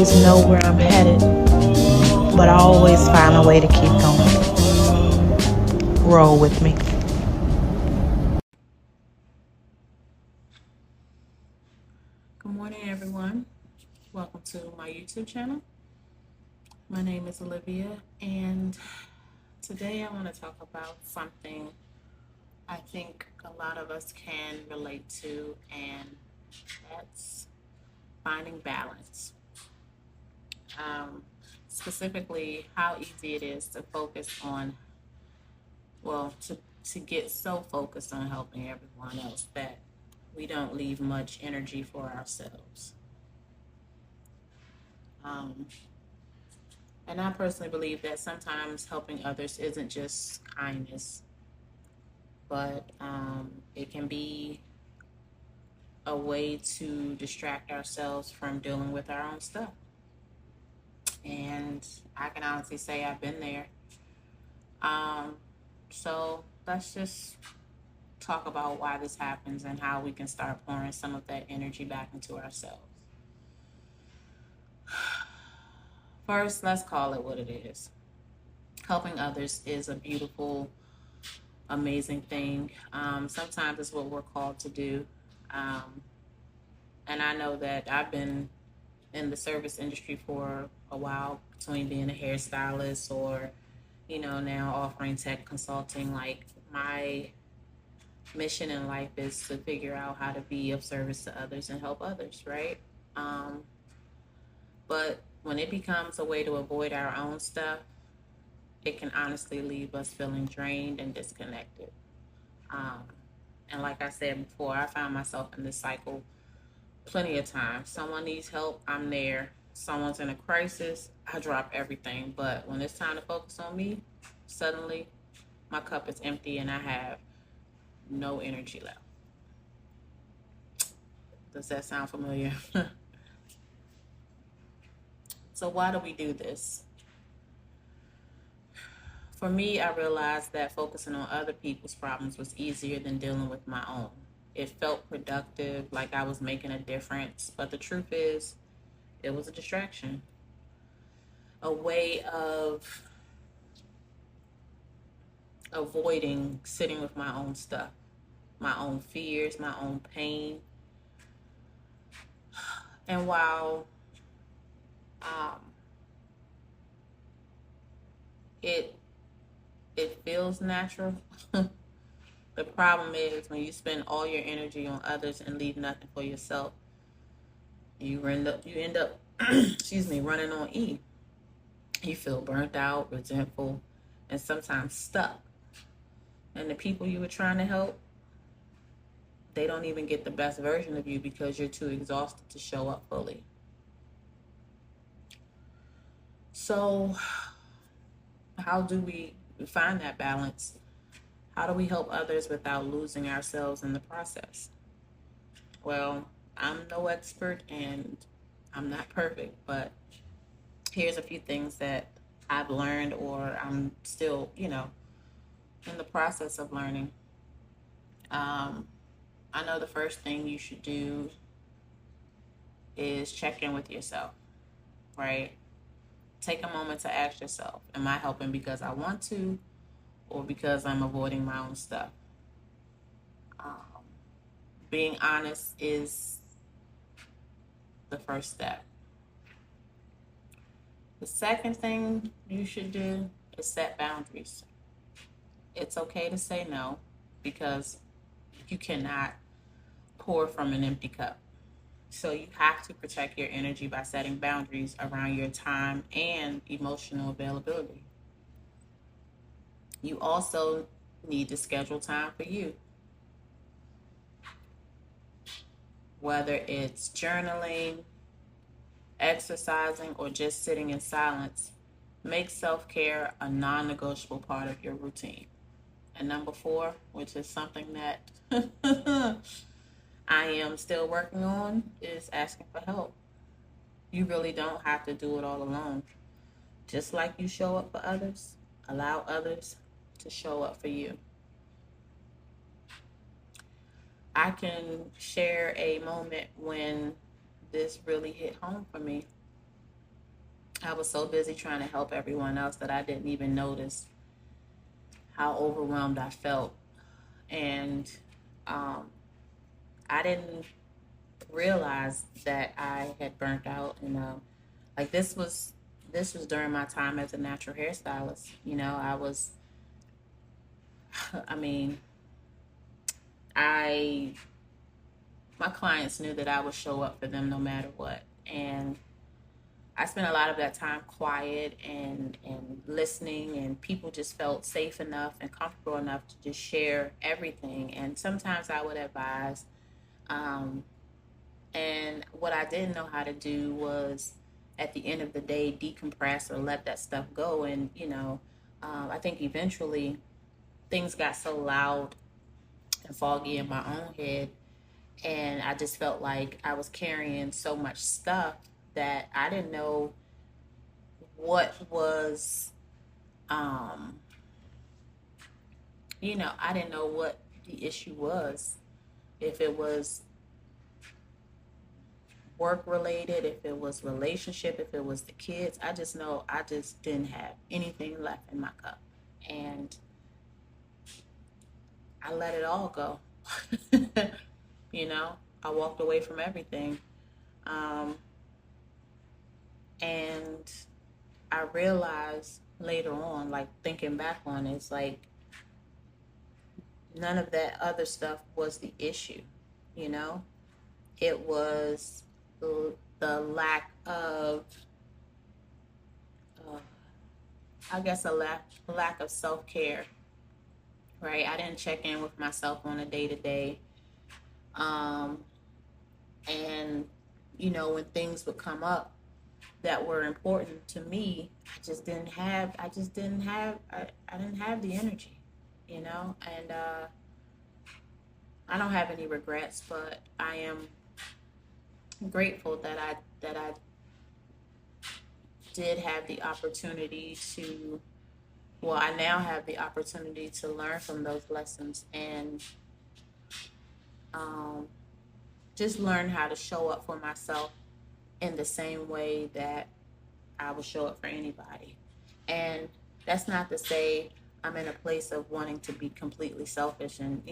always know where I'm headed, but I always find a way to keep going. Roll with me. Good morning, everyone. Welcome to my YouTube channel. My name is Olivia, and today I want to talk about something I think a lot of us can relate to, and that's finding balance. Um, Specifically, how easy it is to focus on, well, to get so focused on helping everyone else that we don't leave much energy for ourselves. Um, And I personally believe that sometimes helping others isn't just kindness, but it can be a way to distract ourselves from dealing with our own stuff. And I can honestly say I've been there. Um, so let's just talk about why this happens and how we can start pouring some of that energy back into ourselves. First, let's call it what it is. Helping others is a beautiful, amazing thing. Sometimes it's what we're called to do. Um, and I know that I've been in the service industry for a while, between being a hairstylist or, now offering tech consulting. Like, my mission in life is to figure out how to be of service to others and help others, right? Um, but when it becomes a way to avoid our own stuff, it can honestly leave us feeling drained and disconnected. Um, and like I said before, I found myself in this cycle plenty of times. Someone needs help, I'm there. Someone's in a crisis, I drop everything. But when it's time to focus on me, suddenly my cup is empty and I have no energy left. Does that sound familiar? So why do we do this? For me, I realized that focusing on other people's problems was easier than dealing with my own. It felt productive, like I was making a difference. But the truth is, it was a distraction, a way of avoiding sitting with my own stuff, my own fears, my own pain. And while um, it it feels natural, the problem is when you spend all your energy on others and leave nothing for yourself, you end up excuse me, running on E. You feel burnt out, resentful, and sometimes stuck. And the people you were trying to help, they don't even get the best version of you because you're too exhausted to show up fully. So, how do we find that balance? How do we help others without losing ourselves in the process? Well, I'm no expert and I'm not perfect, but here's a few things that I've learned or I'm still, in the process of learning. Um, I know the first thing you should do is check in with yourself, right? Take a moment to ask yourself, am I helping because I want to or because I'm avoiding my own stuff? Um, Being honest is the first step. The second thing you should do is set boundaries. It's okay to say no because you cannot pour from an empty cup. So you have to protect your energy by setting boundaries around your time and emotional availability. You also need to schedule time for you, whether it's journaling, exercising, or just sitting in silence. Make self care a non negotiable part of your routine. And number four, which is something that I am still working on, is asking for help. You really don't have to do it all alone. Just like you show up for others, allow others to show up for you. I can share a moment when this really hit home for me. I was so busy trying to help everyone else that I didn't even notice how overwhelmed I felt. And um, I didn't realize that I had burnt out. And like this was during my time as a natural hairstylist. I was, I mean, I my clients knew that I would show up for them no matter what. And I spent a lot of that time quiet and listening, and people just felt safe enough and comfortable enough to just share everything. And sometimes I would advise. Um, and what I didn't know how to do was, at the end of the day, decompress or let that stuff go. And, I think eventually things got so loud and foggy in my own head, and I just felt like I was carrying so much stuff that I didn't know what was, um, I didn't know what the issue was. If it was work related, if it was relationship, if it was the kids, I just know I just didn't have anything left in my cup. And I let it all go. you know, I walked away from everything. Um, and I realized later on, like thinking back on it, it's like none of that other stuff was the issue, you know? It was the lack of, uh, I guess, a lack of self care, right? I didn't check in with myself on a day to day. And, when things would come up that were important to me, I didn't have the energy, and I don't have any regrets, but I am grateful that I did have the opportunity to, well, I now have the opportunity to learn from those lessons and um, just learn how to show up for myself in the same way that I would show up for anybody. And that's not to say I'm in a place of wanting to be completely selfish, and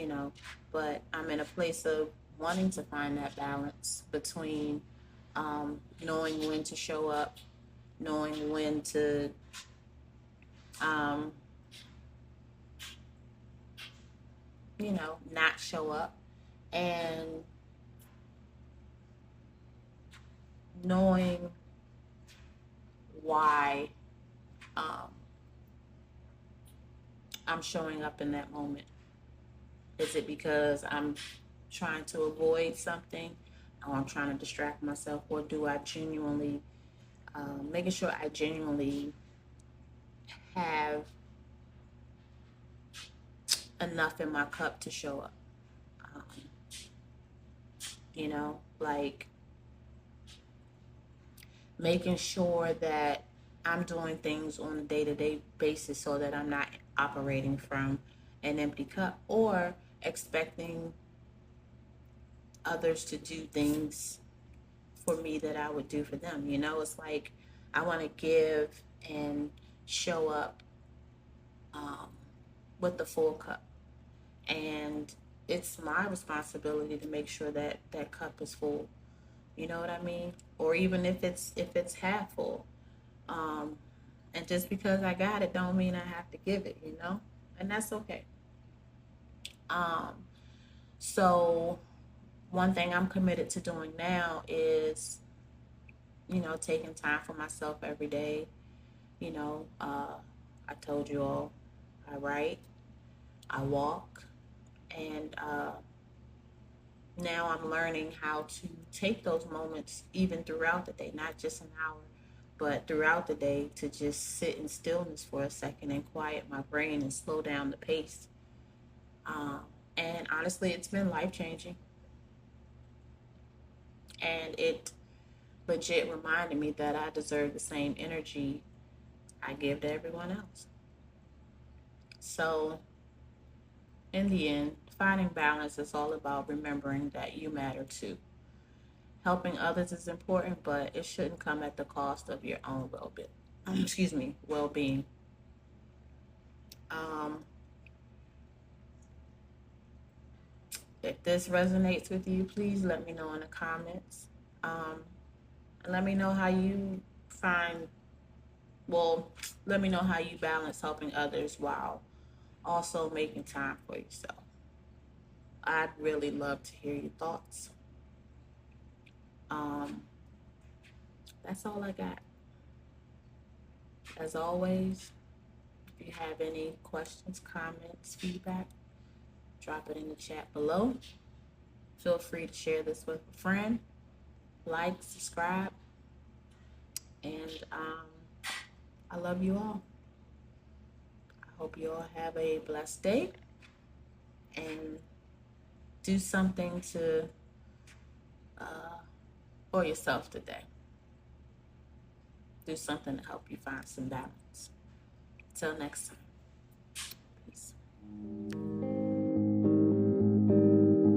but I'm in a place of wanting to find that balance between knowing when to show up, knowing when to um, not show up, and knowing why um, I'm showing up in that moment. Is it because I'm trying to avoid something, or I'm trying to distract myself, or do I genuinely, making sure I genuinely have enough in my cup to show up? Um, like making sure that I'm doing things on a day to day basis so that I'm not operating from an empty cup, or expecting others to do things for me that I would do for them. It's like I want to give and show up um, with the full cup, and it's my responsibility to make sure that that cup is full. You know what I mean? Or even if it's half full. Um, and just because I got it, don't mean I have to give it. And that's okay. Um, so one thing I'm committed to doing now is taking time for myself every day. I told you all, I write, I walk, and now I'm learning how to take those moments even throughout the day, not just an hour, but throughout the day, to just sit in stillness for a second and quiet my brain and slow down the pace. Um, and honestly, it's been life changing, and it legit reminded me that I deserve the same energy I give to everyone else. So, in the end, finding balance is all about remembering that you matter too. Helping others is important, but it shouldn't come at the cost of your own well-being. Well-being. Um, if this resonates with you, please let me know in the comments. And let me know how you let me know how you balance helping others while also making time for yourself. I'd really love to hear your thoughts. That's all I got. As always, if you have any questions, comments, feedback, drop it in the chat below. Feel free to share this with a friend. Like, subscribe, and I love you all. I hope you all have a blessed day and do something for yourself today. Do something to help you find some balance. Till next time. Peace.